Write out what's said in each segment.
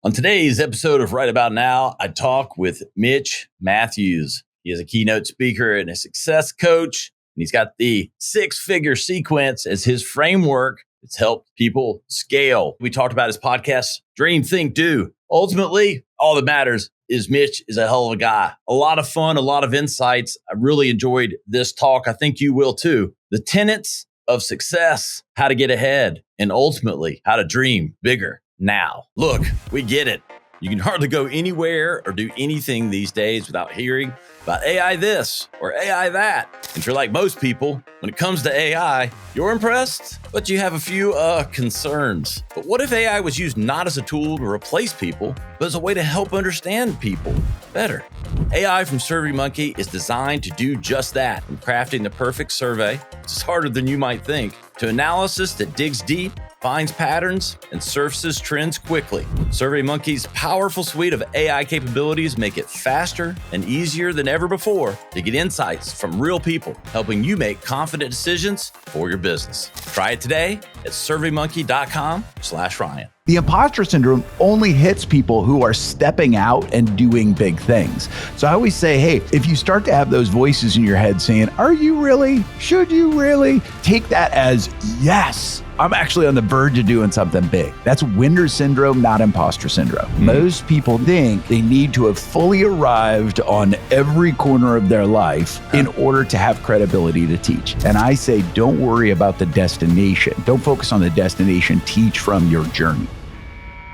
On today's episode of Right About Now, I talk with Mitch Matthews. He is a keynote speaker and a success coach, and he's got the six-figure sequence as his framework that's helped people scale. We talked about his podcast, Dream, Think, Do. Ultimately, all that matters is Mitch is a hell of a guy. A lot of fun, a lot of insights. I really enjoyed this talk. I think you will too. The tenets of success, how to get ahead, and ultimately how to dream bigger now. Look, we get it. You can hardly go anywhere or do anything these days without hearing about AI this or AI that. And if you're like most people, when it comes to AI, you're impressed, but you have a few concerns. But what if AI was used not as a tool to replace people, but as a way to help understand people better? AI from SurveyMonkey is designed to do just that, from crafting the perfect survey, which is harder than you might think, to analysis that digs deep, finds patterns, and surfaces trends quickly. SurveyMonkey's powerful suite of AI capabilities make it faster and easier than ever before to get insights from real people, helping you make confident decisions for your business. Try it today at surveymonkey.com/Ryan. The imposter syndrome only hits people who are stepping out and doing big things. So I always say, hey, if you start to have those voices in your head saying, are you really? Should you really? Take that as, yes, I'm actually on the verge of doing something big. That's winner syndrome, not imposter syndrome. Most people think they need to have fully arrived on every corner of their life in order to have credibility to teach. And I say, don't worry about the destination. Don't focus on the destination. Teach from your journey.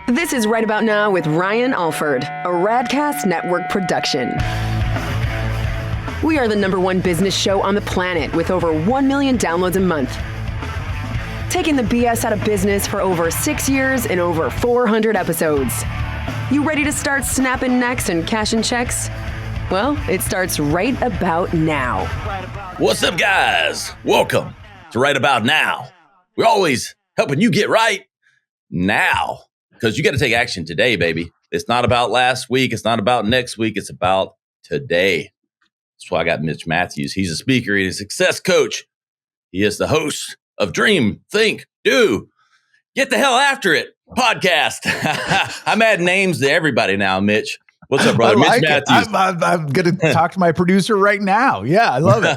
This is Right About Now with Ryan Alford, a Radcast Network production. We are the #1 business show on the planet with over 1 million downloads a month. Taking the BS out of business for over 6 years and over 400 episodes. You ready to start snapping necks and cashing checks? Well, it starts right about now. What's up, guys? Welcome to Right About Now. We're always helping you get right now, because you got to take action today, baby. It's not about last week. It's not about next week. It's about today. That's why I got Mitch Matthews. He's a speaker. He's a success coach. He is the host of Dream, Think, Do, Get the Hell After It podcast. I'm adding names to everybody now, Mitch. What's up, brother? Mitch Matthews. I'm going to talk to my producer right now. Yeah, I love it.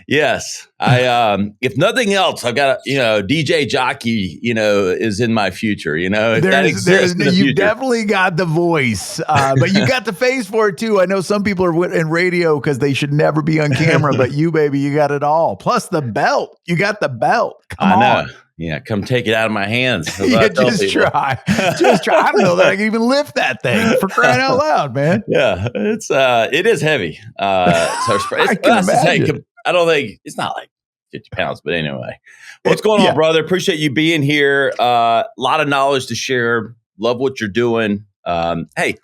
Yes. If nothing else, I've got DJ jockey, is in my future, if that exists in the future. You definitely got the voice, but you got the face for it too. I know some people are in radio because they should never be on camera, but you, baby, you got it all. Plus the belt. You got the belt. Come on. I know. Yeah, come take it out of my hands. Yeah, just try. Just try. I don't know that I can even lift that thing, for crying out loud, man. Yeah, it is heavy. I can imagine. I don't think it's not like 50 pounds, but anyway. What's going on, brother? Appreciate you being here. A lot of knowledge to share. Love what you're doing. Hey,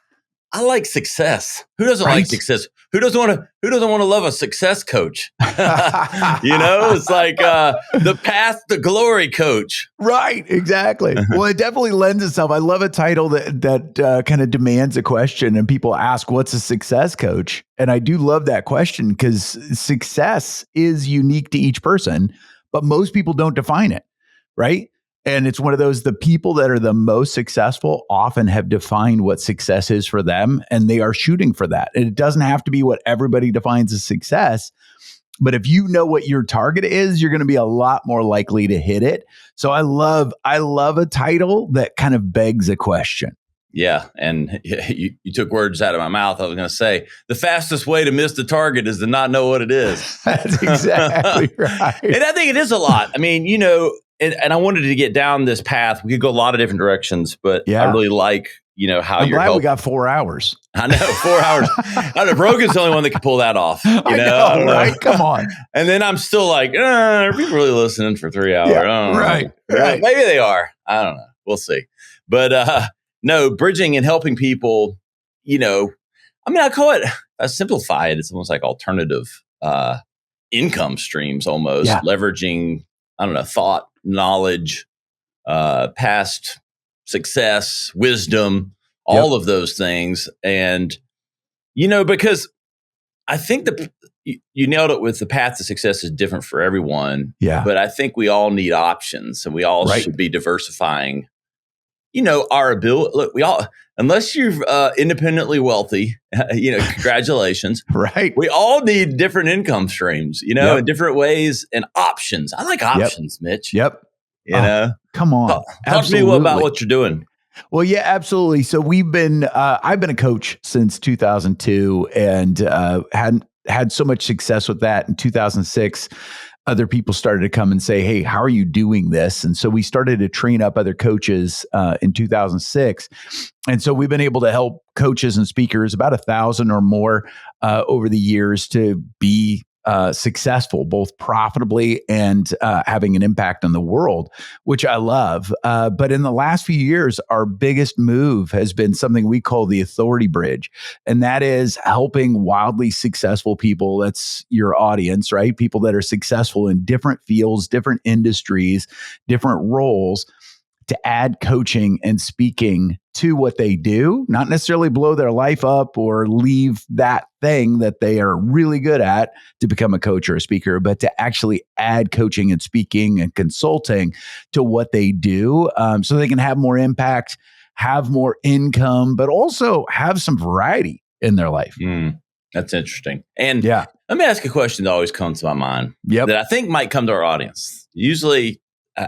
I like success. Who doesn't like success? Who doesn't want to love a success coach? It's like the path to glory coach. Right, exactly. Well, it definitely lends itself. I love a title that kind of demands a question, and people ask, what's a success coach? And I do love that question because success is unique to each person, but most people don't define it, right? And it's one of those, the people that are the most successful often have defined what success is for them, and they are shooting for that. And it doesn't have to be what everybody defines as success, but if you know what your target is, you're going to be a lot more likely to hit it. So I love a title that kind of begs a question. Yeah. And you took words out of my mouth. I was going to say, the fastest way to miss the target is to not know what it is. That's exactly right. And I think it is a lot. I mean, and I wanted to get down this path. We could go a lot of different directions, but I really like, how I'm you're glad we got 4 hours. I know, 4 hours. I know Rogan's the only one that can pull that off. I know, right? Come on. And then I'm still like, are people really listening for 3 hours? Yeah, right. Maybe they are. I don't know. We'll see. But no, bridging and helping people, I call it, I simplify it. It's almost like alternative income streams almost, leveraging, thought, knowledge, past success, wisdom, all of those things. And, because I think you nailed it with the path to success is different for everyone. Yeah. But I think we all need options, and we all should be diversifying, our ability. Look, we all, unless you're independently wealthy, congratulations. Right. We all need different income streams, in different ways and options. I like options, Mitch. Yep. Come on. Talk to me about what you're doing. Well, yeah, absolutely. So I've been a coach since 2002 and had so much success with that. In 2006, other people started to come and say, hey, how are you doing this? And so we started to train up other coaches in 2006. And so we've been able to help coaches and speakers, about 1,000 or more over the years, to be successful, both profitably and having an impact on the world, which I love. But in the last few years, our biggest move has been something we call the authority bridge. And that is helping wildly successful people. That's your audience, right? People that are successful in different fields, different industries, different roles, to add coaching and speaking to what they do, not necessarily blow their life up or leave that thing that they are really good at to become a coach or a speaker, but to actually add coaching and speaking and consulting to what they do, so they can have more impact, have more income, but also have some variety in their life. That's interesting. And let me ask a question that always comes to my mind that I think might come to our audience. Usually,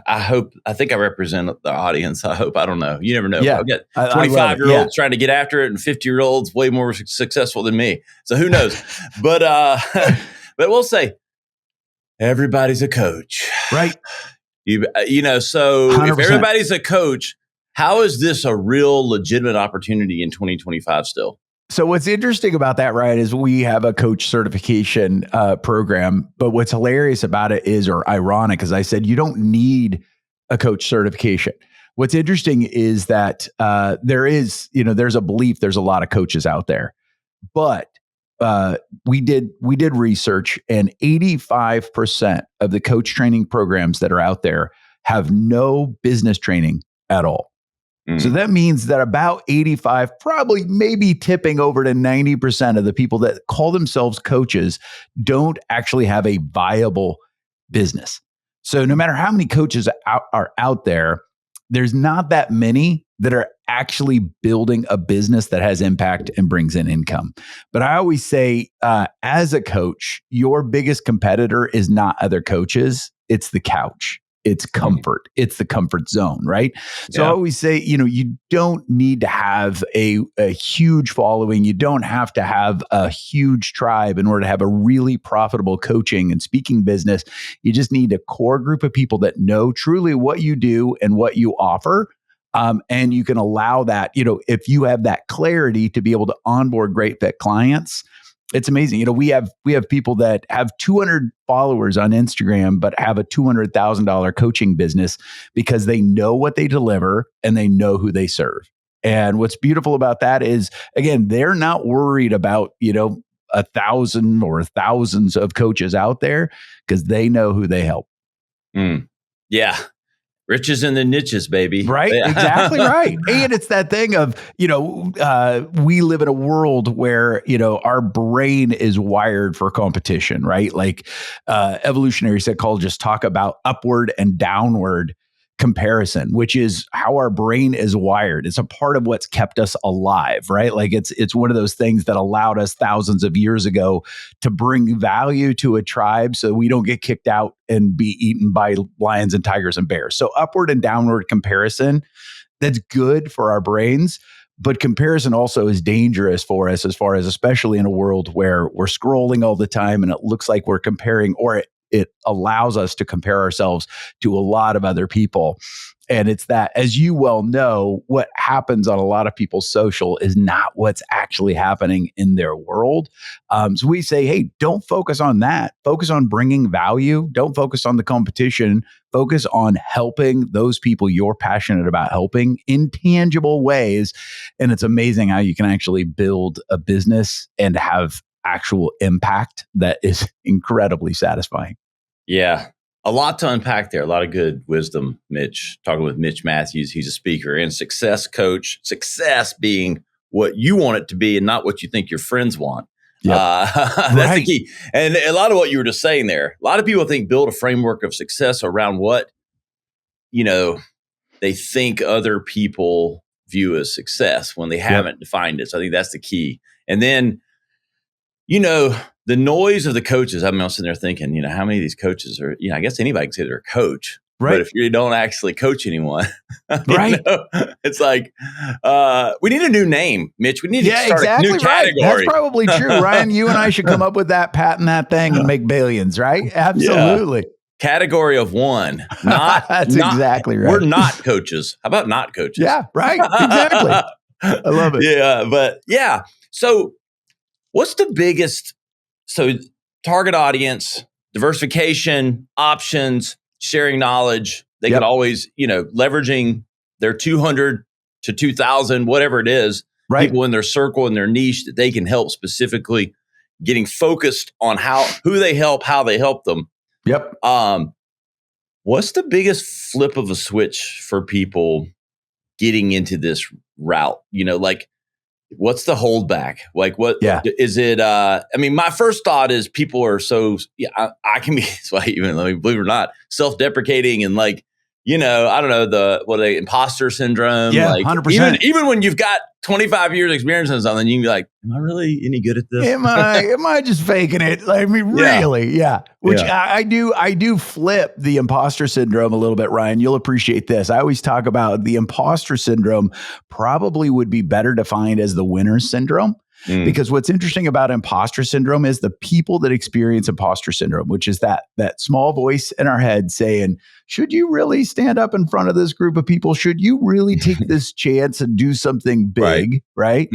I think I represent the audience. I hope. I don't know. You never know. Yeah. I've got 25-year-olds trying to get after it and 50-year-olds way more successful than me. So who knows? But we'll say everybody's a coach. Right. So 100%. If everybody's a coach, how is this a real legitimate opportunity in 2025 still? So what's interesting about that, Ryan, is we have a coach certification program. But what's hilarious about it is, or ironic, as I said, you don't need a coach certification. What's interesting is that there's a belief there's a lot of coaches out there. But we did research, and 85% of the coach training programs that are out there have no business training at all. So that means that about 85, probably maybe tipping over to 90% of the people that call themselves coaches don't actually have a viable business. So no matter how many coaches are out there, there's not that many that are actually building a business that has impact and brings in income. But I always say, as a coach, your biggest competitor is not other coaches, it's the couch. It's comfort. It's the comfort zone, right? So I always say, you don't need to have a huge following. You don't have to have a huge tribe in order to have a really profitable coaching and speaking business. You just need a core group of people that know truly what you do and what you offer. And you can allow that, if you have that clarity to be able to onboard great fit clients. It's amazing. We have people that have 200 followers on Instagram, but have a $200,000 coaching business because they know what they deliver and they know who they serve. And what's beautiful about that is, again, they're not worried about, 1,000 or thousands of coaches out there because they know who they help. Yeah. Riches in the niches, baby. Right. Exactly right. And it's that thing of, we live in a world where, our brain is wired for competition, right? Like evolutionary psychologists talk about upward and downward comparison, which is how our brain is wired. It's a part of what's kept us alive, right? Like it's one of those things that allowed us thousands of years ago to bring value to a tribe so we don't get kicked out and be eaten by lions and tigers and bears. So upward and downward comparison, that's good for our brains. But comparison also is dangerous for us, as far as, especially in a world where we're scrolling all the time and it looks like we're comparing, or it allows us to compare ourselves to a lot of other people. And it's that, as you well know, what happens on a lot of people's social is not what's actually happening in their world. So we say, hey, don't focus on that. Focus on bringing value. Don't focus on the competition. Focus on helping those people you're passionate about helping in tangible ways. And it's amazing how you can actually build a business and have actual impact that is incredibly satisfying. Yeah. A lot to unpack there. A lot of good wisdom, Mitch. Talking with Mitch Matthews. He's a speaker and success coach. Success being what you want it to be and not what you think your friends want. Yep. That's the key. And a lot of what you were just saying there, a lot of people think build a framework of success around what, they think other people view as success when they haven't defined it. So I think that's the key. And then, the noise of the coaches, I'm sitting there thinking, how many of these coaches are, I guess anybody can say they're a coach. Right. But if you don't actually coach anyone, right. It's like, we need a new name, Mitch. We need to start exactly a new category. That's probably true. Ryan, you and I should come up with that, patent that thing and make billions, right? Absolutely. Yeah. Category of one. That's exactly right. We're not coaches. How about not coaches? Yeah, right. Exactly. I love it. Yeah, but yeah. So what's the biggest, target audience, diversification, options, sharing knowledge. They could always, leveraging their 200 to 2,000, whatever it is, people in their circle, in their niche that they can help specifically, getting focused on who they help, how they help them. Yep. What's the biggest flip of a switch for people getting into this route? What's the holdback? Is it? My first thought is people are so, I can be, believe it or not, self-deprecating and I don't know, imposter syndrome. Yeah, 100%. Even when you've got 25 years experience in something, you can be like, am I really any good at this? Am I just faking it? Really? Yeah. Which I do flip the imposter syndrome a little bit, Ryan. You'll appreciate this. I always talk about the imposter syndrome probably would be better defined as the winner syndrome. Because what's interesting about imposter syndrome is the people that experience imposter syndrome, which is that small voice in our head saying, should you really stand up in front of this group of people? Should you really take this chance and do something big? Right?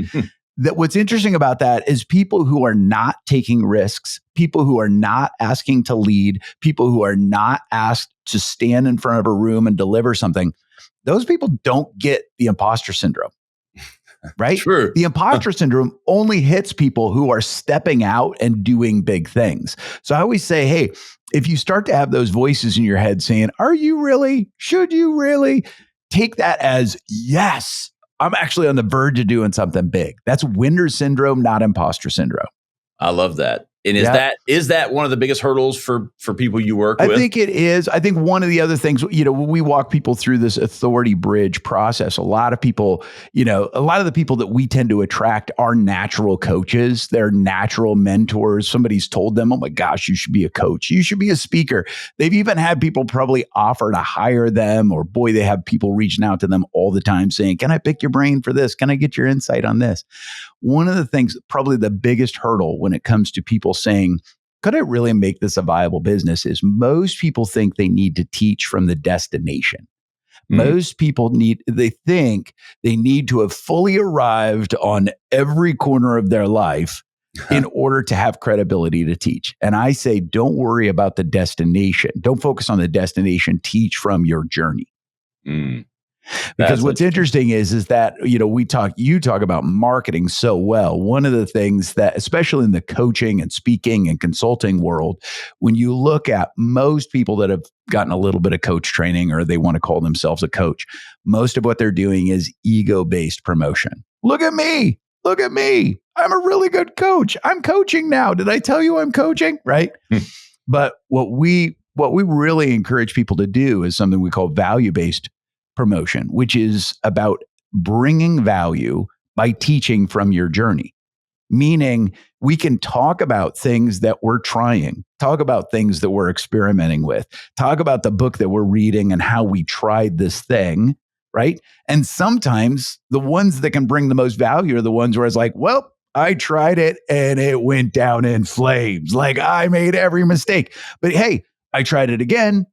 That what's interesting about that is people who are not taking risks, people who are not asking to lead, people who are not asked to stand in front of a room and deliver something, those people don't get the imposter syndrome. Right? True. The imposter syndrome only hits people who are stepping out and doing big things. So I always say, hey, if you start to have those voices in your head saying, are you really? Should you really? Take that as, yes, I'm actually on the verge of doing something big. That's winner syndrome, not imposter syndrome. I love that. And is that one of the biggest hurdles for people you work with? I think it is. I think one of the other things, when we walk people through this authority bridge process, a lot of people, a lot of the people that we tend to attract are natural coaches. They're natural mentors. Somebody's told them, oh my gosh, you should be a coach. You should be a speaker. They've even had people probably offer to hire them, or boy, they have people reaching out to them all the time saying, can I pick your brain for this? Can I get your insight on this? One of the things, probably the biggest hurdle when it comes to people saying, could I really make this a viable business, is most people think they need to teach from the destination. Most people think they need to have fully arrived on every corner of their life in order to have credibility to teach. And I say, don't worry about the destination. Don't focus on the destination. Teach from your journey. Because what's interesting is that, you talk about marketing so well. One of the things that, especially in the coaching and speaking and consulting world, when you look at most people that have gotten a little bit of coach training, or they want to call themselves a coach, most of what they're doing is ego-based promotion. Look at me. Look at me. I'm a really good coach. I'm coaching now. Did I tell you I'm coaching? Right. But what we really encourage people to do is something we call value-based promotion, which is about bringing value by teaching from your journey. Meaning we can talk about things that we're trying, talk about things that we're experimenting with, talk about the book that we're reading and how we tried this thing, right? And sometimes the ones that can bring the most value are the ones where it's like, well, I tried it and it went down in flames. Like I made every mistake. But hey, I tried it again,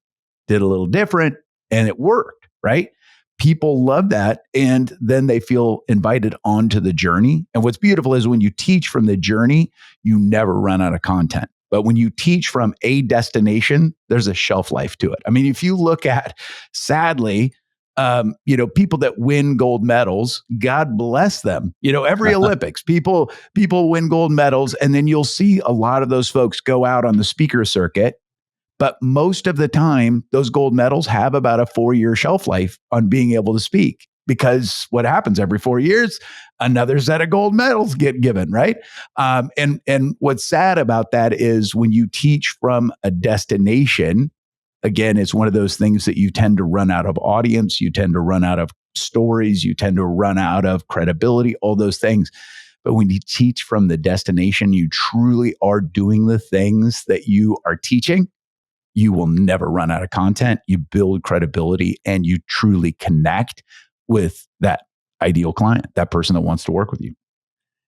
did a little different, and it worked. Right? People love that. And then they feel invited onto the journey. And what's beautiful is when you teach from the journey, you never run out of content. But when you teach from a destination, there's a shelf life to it. I mean, if you look at, sadly, people that win gold medals, God bless them. Every Olympics, people win gold medals. And then you'll see a lot of those folks go out on the speaker circuit. But most of the time, those gold medals have about a 4-year shelf life on being able to speak, because what happens every 4 years, another set of gold medals get given, right? And what's sad about that is when you teach from a destination, again, it's one of those things that you tend to run out of audience, you tend to run out of stories, you tend to run out of credibility, all those things. But when you teach from the destination, you truly are doing the things that you are teaching. You will never run out of content. You build credibility and you truly connect with that ideal client, that person that wants to work with you.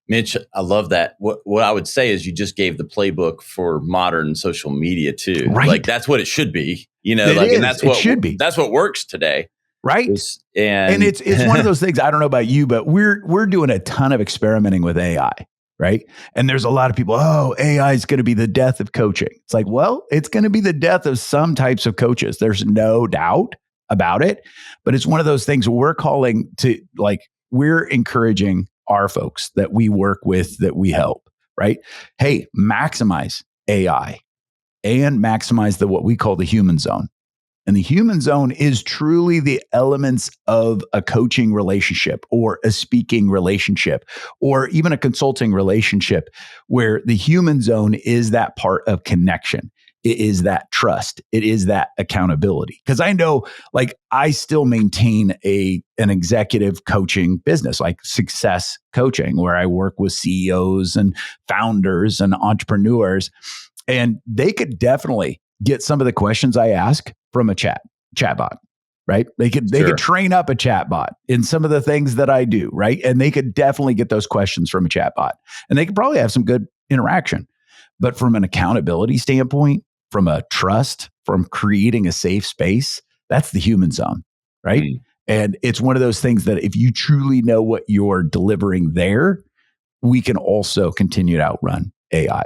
Mitch, I love that. What I would say is you just gave the playbook for modern social media too. Right. Like that's what it should be, and that's what it should be. That's what works today. Right. And it's one of those things, I don't know about you, but we're doing a ton of experimenting with AI. Right. And there's a lot of people, AI is going to be the death of coaching. It's like, well, it's going to be the death of some types of coaches. There's no doubt about it. But it's one of those things we're calling to, like, we're encouraging our folks that we work with, that we help, right? Hey, maximize AI and maximize what we call the human zone. And the human zone is truly the elements of a coaching relationship or a speaking relationship or even a consulting relationship, where the human zone is that part of connection. It is that trust. It is that accountability. Because I know, like, I still maintain an executive coaching business, like Success Coaching, where I work with CEOs and founders and entrepreneurs. And they could definitely get some of the questions I ask from a chatbot, right? They could train up a chatbot in some of the things that I do, right? And they could definitely get those questions from a chatbot, and they could probably have some good interaction. But from an accountability standpoint, from a trust, from creating a safe space, that's the human zone, right? And it's one of those things that if you truly know what you're delivering there, we can also continue to outrun AI,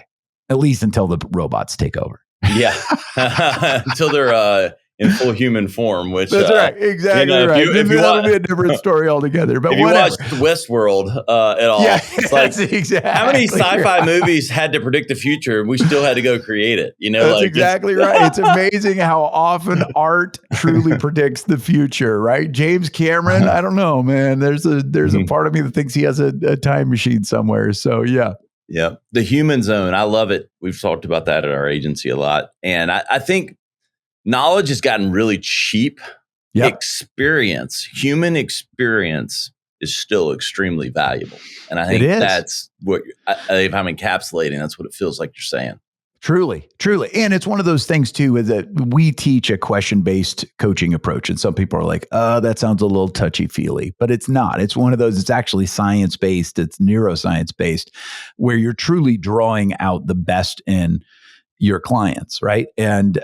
at least until the robots take over. Yeah. Until they're in full human form, which that's right. Exactly right. That'll be a different story altogether. But if you watched Westworld at all, it's like, exactly how many sci-fi movies had to predict the future? We still had to go create it. That's exactly right. It's amazing how often art truly predicts the future, right? James Cameron, I don't know, man. There's a part of me that thinks he has a time machine somewhere. So yeah. Yeah. The human zone. I love it. We've talked about that at our agency a lot. And I think knowledge has gotten really cheap. Yep. Human experience is still extremely valuable. And I think that's what, if I'm encapsulating, that's what it feels like you're saying. Truly. And it's one of those things too, is that we teach a question-based coaching approach. And some people are like, that sounds a little touchy-feely, but it's not. It's one of those, it's actually science-based, it's neuroscience-based, where you're truly drawing out the best in your clients, right? And,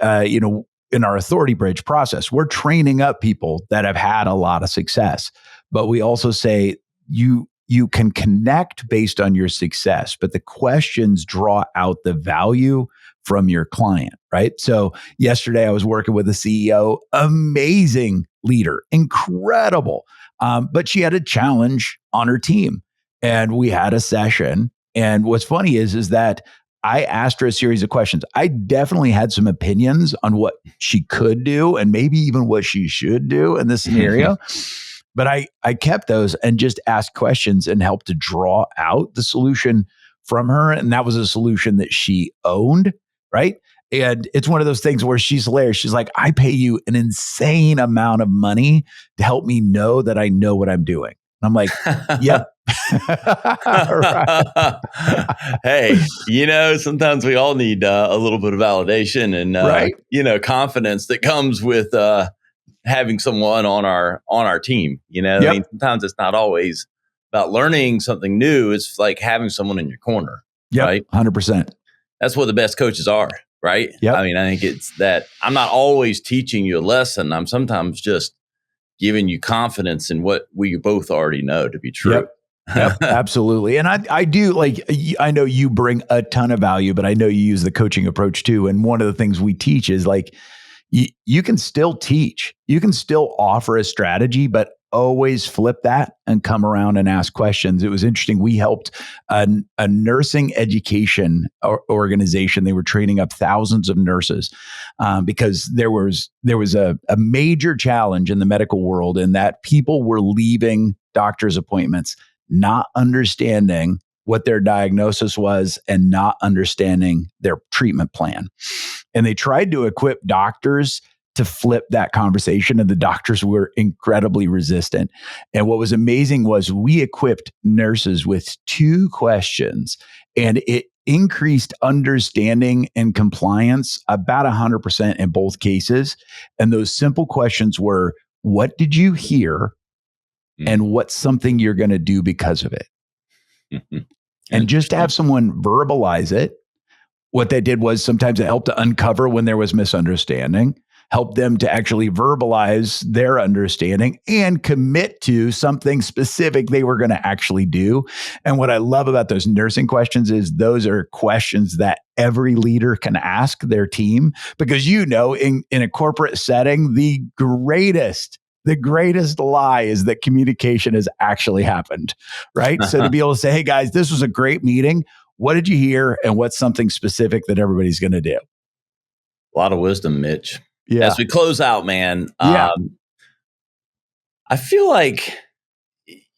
in our Authority Bridge process, we're training up people that have had a lot of success, but we also say you can connect based on your success, but the questions draw out the value from your client, right? So yesterday I was working with a CEO, amazing leader, incredible, but she had a challenge on her team, and we had a session. And what's funny is that I asked her a series of questions. I definitely had some opinions on what she could do and maybe even what she should do in this scenario. But I kept those and just asked questions and helped to draw out the solution from her. And that was a solution that she owned, right? And it's one of those things where she's hilarious. She's like, I pay you an insane amount of money to help me know that I know what I'm doing. And I'm like, yep. Hey, sometimes we all need a little bit of validation and, confidence that comes with having someone on our team. I mean, sometimes it's not always about learning something new. It's like having someone in your corner. Yeah, right? 100%. That's what the best coaches are, right? Yep. I mean, I think it's that I'm not always teaching you a lesson. I'm sometimes just giving you confidence in what we both already know to be true. Yep, absolutely. And I do, I know you bring a ton of value, but I know you use the coaching approach too. And one of the things we teach is you can still teach, you can still offer a strategy, but always flip that and come around and ask questions. It was interesting. We helped a nursing education organization. They were training up thousands of nurses because there was a major challenge in the medical world in that people were leaving doctor's appointments not understanding what their diagnosis was and not understanding their treatment plan. And they tried to equip doctors to flip that conversation, and the doctors were incredibly resistant. And what was amazing was we equipped nurses with 2 questions, and it increased understanding and compliance about 100% in both cases. And those simple questions were, what did you hear? And what's something you're going to do because of it? And just to have someone verbalize it, what they did was sometimes it helped to uncover when there was misunderstanding, help them to actually verbalize their understanding and commit to something specific they were going to actually do. And what I love about those nursing questions is those are questions that every leader can ask their team, because in a corporate setting, the greatest lie is that communication has actually happened, right? So to be able to say, hey guys, this was a great meeting. What did you hear? And what's something specific that everybody's going to do? A lot of wisdom, Mitch. Yeah. As we close out, man, Yeah. I feel like,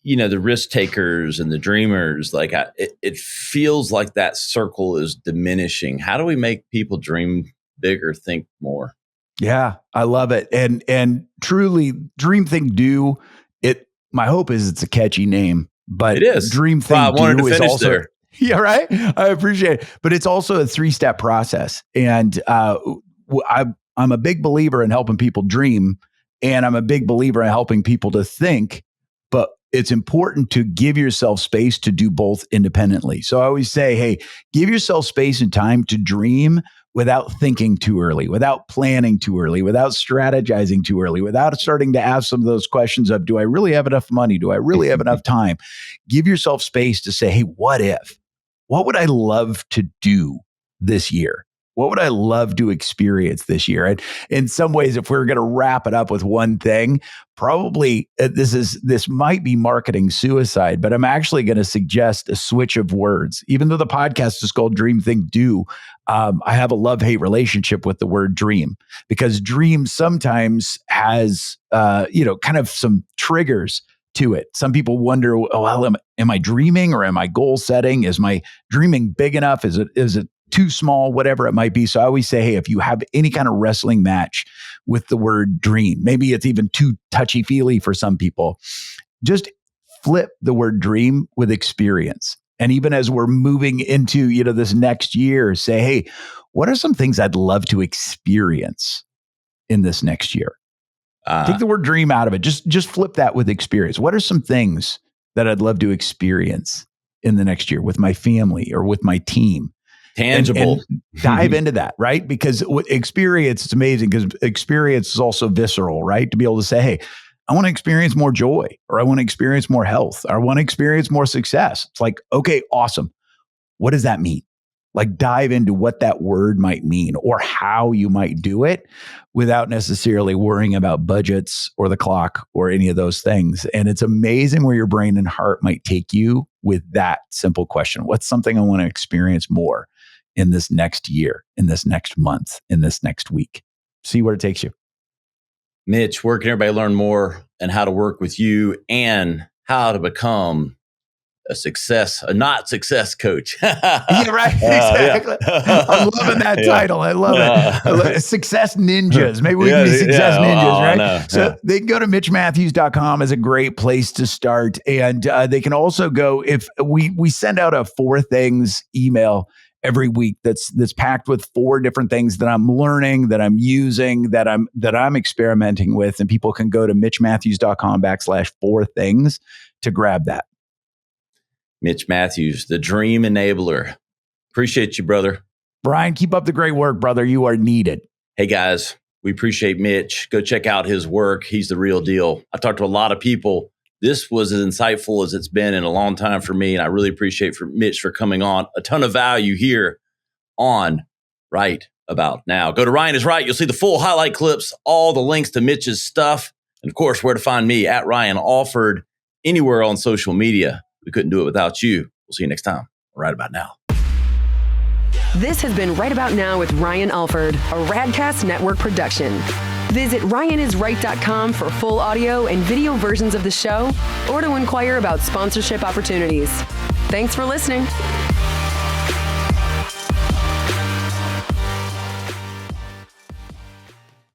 the risk takers and the dreamers, like it feels like that circle is diminishing. How do we make people dream bigger, think more? Yeah, I love it. And truly, Dream Think Do, my hope is it's a catchy name, but it is. Dream Think Do is also there. Yeah, right. I appreciate it. But it's also a 3-step process. And I'm a big believer in helping people dream, and I'm a big believer in helping people to think, but it's important to give yourself space to do both independently. So I always say, hey, give yourself space and time to dream without thinking too early, without planning too early, without strategizing too early, without starting to ask some of those questions of, do I really have enough money? Do I really have enough time? Give yourself space to say, hey, what if? What would I love to do this year? What would I love to experience this year? And in some ways, if we're going to wrap it up with one thing, probably this might be marketing suicide, but I'm actually going to suggest a switch of words. Even though the podcast is called Dream, Think, Do, I have a love-hate relationship with the word dream, because dream sometimes has, kind of some triggers to it. Some people wonder, am I dreaming, or am I goal setting? Is my dreaming big enough? Is it too small? Whatever it might be. So I always say, hey, if you have any kind of wrestling match with the word dream, maybe it's even too touchy-feely for some people, just flip the word dream with experience. And even as we're moving into, this next year, say, hey, what are some things I'd love to experience in this next year? Take the word dream out of it. Just flip that with experience. What are some things that I'd love to experience in the next year with my family or with my team? Tangible. And dive into that, right? Because with experience, it's amazing, because experience is also visceral, right? To be able to say, hey, I want to experience more joy, or I want to experience more health, or I want to experience more success. It's like, okay, awesome. What does that mean? Like, dive into what that word might mean or how you might do it without necessarily worrying about budgets or the clock or any of those things. And it's amazing where your brain and heart might take you with that simple question. What's something I want to experience more in this next year, in this next month, in this next week? See where it takes you. Mitch, where can everybody learn more and how to work with you and how to become a not success coach? Yeah, right. Exactly. Yeah. I'm loving that title. I love it. Success ninjas. Maybe we can be success ninjas, right? No. So they can go to mitchmatthews.com is a great place to start. And they can also go, if we send out a 4 things email every week that's packed with 4 different things that I'm learning, that I'm using, that I'm experimenting with. And people can go to mitchmatthews.com/4 things to grab that. Mitch Matthews, the dream enabler. Appreciate you, brother. Brian, keep up the great work, brother. You are needed. Hey, guys, we appreciate Mitch. Go check out his work. He's the real deal. I've talked to a lot of people. This was as insightful as it's been in a long time for me, and I really appreciate Mitch for coming on. A ton of value here on Right About Now. Go to Ryan is Right. You'll see the full highlight clips, all the links to Mitch's stuff, and of course, where to find me at Ryan Alford, anywhere on social media. We couldn't do it without you. We'll see you next time. Right About Now. This has been Right About Now with Ryan Alford, a Radcast Network production. Visit ryanisright.com for full audio and video versions of the show, or to inquire about sponsorship opportunities. Thanks for listening.